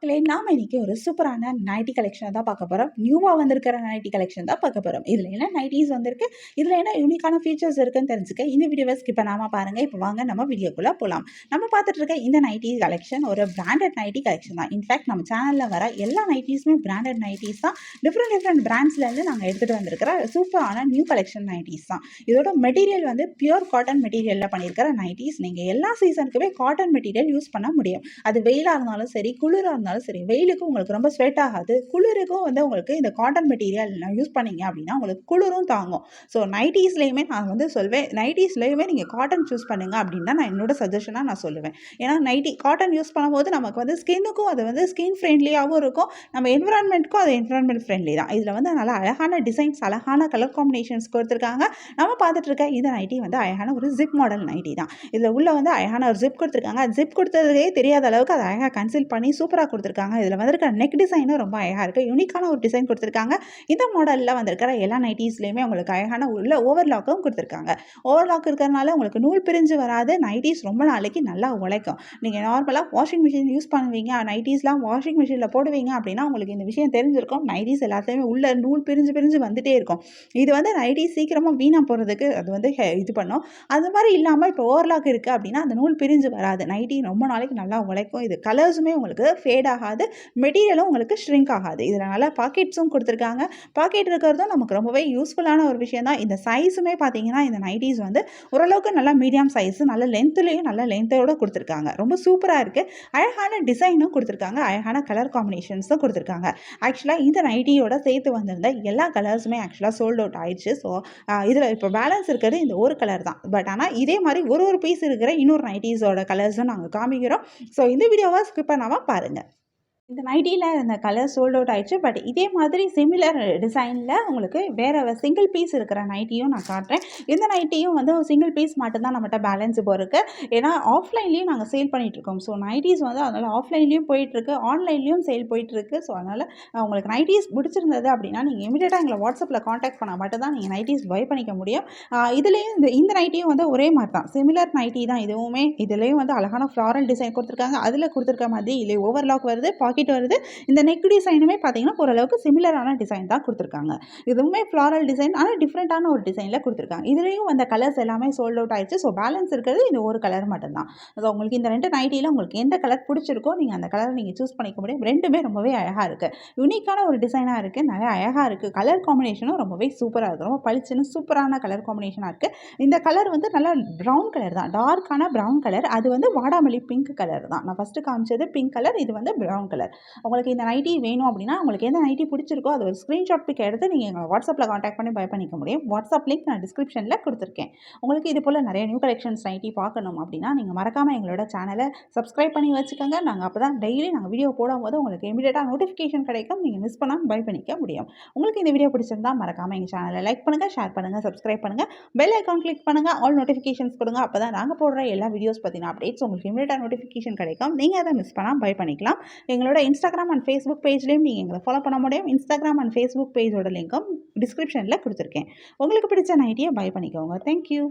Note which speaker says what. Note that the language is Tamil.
Speaker 1: மக்களே நாம இன்னைக்கு ஒரு சூப்பரான நைட்டி கலெக்ஷனை தான் பார்க்க போகிறோம். நியூவாக வந்திருக்கிற நைட்டி கலெக்ஷன் தான் பார்க்க போகிறோம். இதில் என்ன நைட்டிஸ் வந்திருக்கு, இதில் என்ன யூனிக்கான ஃபீச்சர்ஸ் இருக்குன்னு தெரிஞ்சுக்க இந்த வீடியோவை ஸ்கிப் பண்ணாமல் பாருங்கள். இப்போ வாங்க நம்ம வீடியோக்குள்ளே போகலாம். நம்ம பார்த்துட்டு இருக்க இந்த நைட்டி கலெக்ஷன் ஒரு பிராண்டட் நைட்டி கலெக்ஷன் தான். இன்ஃபேக்ட் நம்ம சேனலில் வர எல்லா நைட்டிஸுமே பிராண்டட் நைட்டிஸ் தான். டிஃப்ரெண்ட் பிராண்ட்ஸ்லேருந்து நாங்கள் எடுத்துகிட்டு வந்திருக்கிற சூப்பரான நியூ கலெக்ஷன் நைட்டிஸ் தான். இதோட மெட்டீரியல் வந்து பியூர் காட்டன் மெட்டீரியலில் பண்ணியிருக்கிற நைட்டிஸ். நீங்கள் எல்லா சீசனுக்குமே காட்டன் மெட்டீரியல் யூஸ் பண்ண முடியும். அது வெயிலாக இருந்தாலும் சரி, குளிராக இருந்தாலும் சரி. வெயிலுக்கும் உங்களுக்கு ரொம்ப ஸ்வெட் ஆகாது, குளிருக்கும் வந்து உங்களுக்கு இந்த காட்டன் மெட்டீரியல் யூஸ் பண்ணீங்க அப்படின்னா உங்களுக்கு குளிரும் தாங்கும். ஸோ நைட்டிஸ்லேயுமே நான் வந்து சொல்வேன், நைட்டிஸ்லேயுமே நீங்கள் காட்டன் சூஸ் பண்ணுங்க அப்படின்னு தான் நான் என்னோட சஜஷனாக நான் சொல்லுவேன். ஏன்னா காட்டன் யூஸ் பண்ணும்போது நமக்கு வந்து ஸ்கின்னுக்கும் அது வந்து ஸ்கின் ஃப்ரெண்ட்லியாகவும் இருக்கும், நம்ம என்விரான்மெண்ட்டுக்கும் அது என்விரான்மெண்ட் ஃப்ரெண்ட்லி தான். இதில் வந்து நல்லா அழகான டிசைன்ஸ், அழகான கலர் காம்பினேஷன்ஸ் கொடுத்துருக்காங்க. நம்ம பார்த்துட்டு இருக்க இந்த நைட்டி வந்து அழகான ஒரு ஜிப் மாடல் நைட்டி தான். இதில் உள்ள வந்து அழகான ஒரு ஜிப் கொடுத்துருக்காங்க. ஜிப் கொடுத்ததே தெரியாத அளவுக்கு அதை அழகாக கன்சில் பண்ணி சூப்பராக கொடுத்துருக்காங்க. இதில் வந்திருக்க நெக் டிசைனும் ரொம்ப அழகாக இருக்குது, யூனிக்கான ஒரு டிசைன் கொடுத்துருக்காங்க. இந்த மாடலில் வந்திருக்கிற எல்லா நைட்டிஸ்லேயுமே உங்களுக்கு அழகான உள்ள ஓவர்லாக்கும் கொடுத்துருக்காங்க. ஓவர்லாக் இருக்கிறதுனால உங்களுக்கு நூல் பிரிஞ்சு வராது. நைட்டிஸ் ரொம்ப நாளைக்கு நல்லா உழைக்கும். நீங்கள் நார்மலாக வாஷிங் மிஷின் யூஸ் பண்ணுவீங்க, நைட்டிஸ்லாம் வாஷிங் மிஷினில் போடுவீங்க அப்படின்னா உங்களுக்கு இந்த விஷயம் தெரிஞ்சிருக்கும். நைட்டிஸ் எல்லாத்தையுமே உள்ள நூல் பிரிஞ்சு வந்துட்டே இருக்கும். இது வந்து நைட்டிஸ் சீக்கிரமாக வீணாக போகிறதுக்கு அது வந்து இது பண்ணும். அது மாதிரி இல்லாமல் இப்போ ஓவர்லாக் இருக்குது அப்படின்னா அந்த நூல் பிரிஞ்சு வராது. நைட்டி ரொம்ப நாளைக்கு நல்லா உழைக்கும். இது கலர்ஸுமே உங்களுக்கு ஃபேட் ஆகாது, மெட்டீரியலும் உங்களுக்கு ஷ்ரிங்க் ஆகாது. இதில் நல்லா பாக்கெட்ஸும் கொடுத்துருக்காங்க. பாக்கெட் இருக்கிறதும் நமக்கு ரொம்பவே யூஸ்ஃபுல்லான ஒரு விஷயம் தான். இந்த சைஸுமே பார்த்தீங்கன்னா இந்த நைட்டிஸ் வந்து ஓரளவுக்கு நல்லா மீடியம் சைஸு, நல்ல லென்த்துலேயும் நல்ல லென்த்தோடு கொடுத்துருக்காங்க. ரொம்ப சூப்பராக இருக்குது. அழகான டிசைனும் கொடுத்துருக்காங்க, அழகான கலர் காம்பினேஷன்ஸும் கொடுத்துருக்காங்க. ஆக்சுவலாக இந்த நைட்டியோட சேர்த்து வந்திருந்த எல்லா கலர்ஸுமே ஆக்சுவலாக சோல்ட் அவுட் ஆயிடுச்சு. ஸோ இதில் இப்போ பேலன்ஸ் இருக்கிறது இந்த ஒரு கலர் தான். பட் ஆனால் இதே மாதிரி ஒரு பீஸ் இருக்கிற இன்னொரு நைட்டிஸோட கலர்ஸும் நாங்கள் காமிக்கிறோம். ஸோ இந்த வீடியோவை ஸ்கிப் பண்ணாமல் பாருங்கள். இந்த நைட்டியில் இந்த கலர் சோல்ட் அவுட் ஆயிடுச்சு. பட் இதே மாதிரி சிமிலர் டிசைனில் உங்களுக்கு வேறு சிங்கிள் பீஸ் இருக்கிற நைட்டியும் நான் காட்டுறேன். இந்த நைட்டியும் வந்து சிங்கிள் பீஸ் மட்டும்தான் நம்மகிட்ட பேலன்ஸ் இப்போ இருக்குது. ஏன்னா ஆஃப்லைன்லேயும் நாங்கள் சேல் பண்ணிகிட்ருக்கோம். ஸோ நைட்டிஸ் வந்து அதனால் ஆஃப்லைன்லேயும் போயிட்டுருக்கு, ஆன்லைன்லேயும் சேல் போயிட்டுருக்கு. ஸோ அதனால் உங்களுக்கு நைட்டிஸ் பிடிச்சிருந்தது அப்படின்னா நீங்கள் இமீடியட்டாக எங்களை வாட்ஸ்அப்பில் காண்டாக்ட் பண்ணால் மட்டும் தான் நீங்கள் நைட்டிஸ் பை பண்ணிக்க முடியும். இதுலேயும் இந்த நைட்டியும் வந்து ஒரே மாதிரி தான், சிமிலர் நைட்டி தான் இதுவுமே. இதுலேயும் வந்து அழகான ஃப்ளாரல் டிசைன் கொடுத்துருக்காங்க. அதில் கொடுத்துருக்க மாதிரி இல்லை ஓவர்லாக் வருது, பாக்கெட் வருது. இந்த நெக் டிசைனுமே பார்த்தீங்கன்னா ஓரளவுக்கு சிமிலரான டிசைன் தான் கொடுத்துருக்காங்க. இதுவுமே ஃப்ளாரல் டிசைன், ஆனால் டிஃப்ரெண்ட்டான ஒரு டிசைனில் கொடுத்துருக்காங்க. இதுலேயும் அந்த கலர்ஸ் எல்லாமே சோல்ட் அவுட் ஆயிடுச்சு. ஸோ பேலன்ஸ் இருக்கிறது இந்த ஒரு கலர் மட்டும்தான். ஸோ உங்களுக்கு இந்த ரெண்டு நைட்டியில் உங்களுக்கு எந்த கலர் பிடிச்சிருக்கோ நீங்கள் அந்த கலரை நீங்கள் சூஸ் பண்ணிக்க முடியும். ரெண்டுமே ரொம்பவே அழகாக இருக்குது, யூனிக்கான ஒரு டிசைனாக இருக்குது, நிறைய அழகாக இருக்குது. கலர் காம்பினேஷனும் ரொம்பவே சூப்பராக இருக்குது, ரொம்ப பளிச்சுன்னு சூப்பரான கலர் காம்பினேஷனாக இருக்குது. இந்த கலர் வந்து நல்லா ப்ரௌன் கலர் தான், டார்க்கான ப்ரௌன் கலர். அது வந்து வாடாமல்லி பிங்க் கலர் தான். நான் ஃபஸ்ட்டு காமிச்சது பிங்க் கலர், இது வந்து ப்ரௌன் கலர். உங்களுக்கு இந்த நைட்டி வேணும் அப்படின்னா உங்களுக்கு எந்த நைட்டி பிடிச்சிருக்கோ அது ஒரு ஸ்க்ரீன்ஷாட் பிக் எடுத்து நீங்கள் எங்களை வாட்ஸ்அப்பில் காண்டாக்ட் பண்ணி பை பண்ணிக்க முடியும். வாட்ஸ்அப் லிங்க் நான் டிஸ்கிரிப்ஷனில் கொடுத்துருக்கேன். உங்களுக்கு இது போல் நிறைய நியூ கலெக்ஷன்ஸ் நைட்டி பார்க்கணும் அப்படின்னா நீங்கள் மறக்காமல் எங்களோட சேனலை சப்ஸ்கிரைப் பண்ணி வச்சுக்கோங்க. நாங்கள் அப்போ தான் டெய்லி நாங்கள் வீடியோ போடும்போது உங்களுக்கு இமீடியட்டாக நோட்டிஃபிகேஷன் கிடைக்கும், நீங்கள் மிஸ் பண்ணாமல் பை பண்ணிக்க முடியும். உங்களுக்கு இந்த வீடியோ பிடிச்சிருந்தால் மறக்காமல் எங்கள் சேனலை லைக் பண்ணுங்கள், ஷேர் பண்ணுங்கள், சப்ஸ்கிரைப் பண்ணுங்கள், பெல் ஐக்கான் கிளிக் பண்ணுங்கள், ஆல் நோட்டிஃபிகேஷன்ஸ் கொடுங்க. அப்போ தான் நாங்கள் போடுற எல்லா வீடியோஸ் பற்றின அப்டேட்ஸ் உங்களுக்கு இமீடியட்டாக நோட்டிஃபிகேஷன் கிடைக்கும். நீங்கள் அதை மிஸ் பண்ணாமல் பை பண்ணிக்கலாம். எங்களோட இன்ஸ்டாகிராம் அண்ட் ஃபேஸ்புக் பேஜ்லேயும் நீங்கள் எங்களை ஃபாலோ பண்ண முடியும். இன்ஸ்டாகிராம் அண்ட் ஃபேஸ்புக் பேஜோட லிங்க்கும் டிஸ்கிரிப்ஷனில் கொடுத்துருக்கேன். உங்களுக்கு பிடிச்ச நைட்டியை பை பண்ணிக்கோங்க. தேங்க்யூ.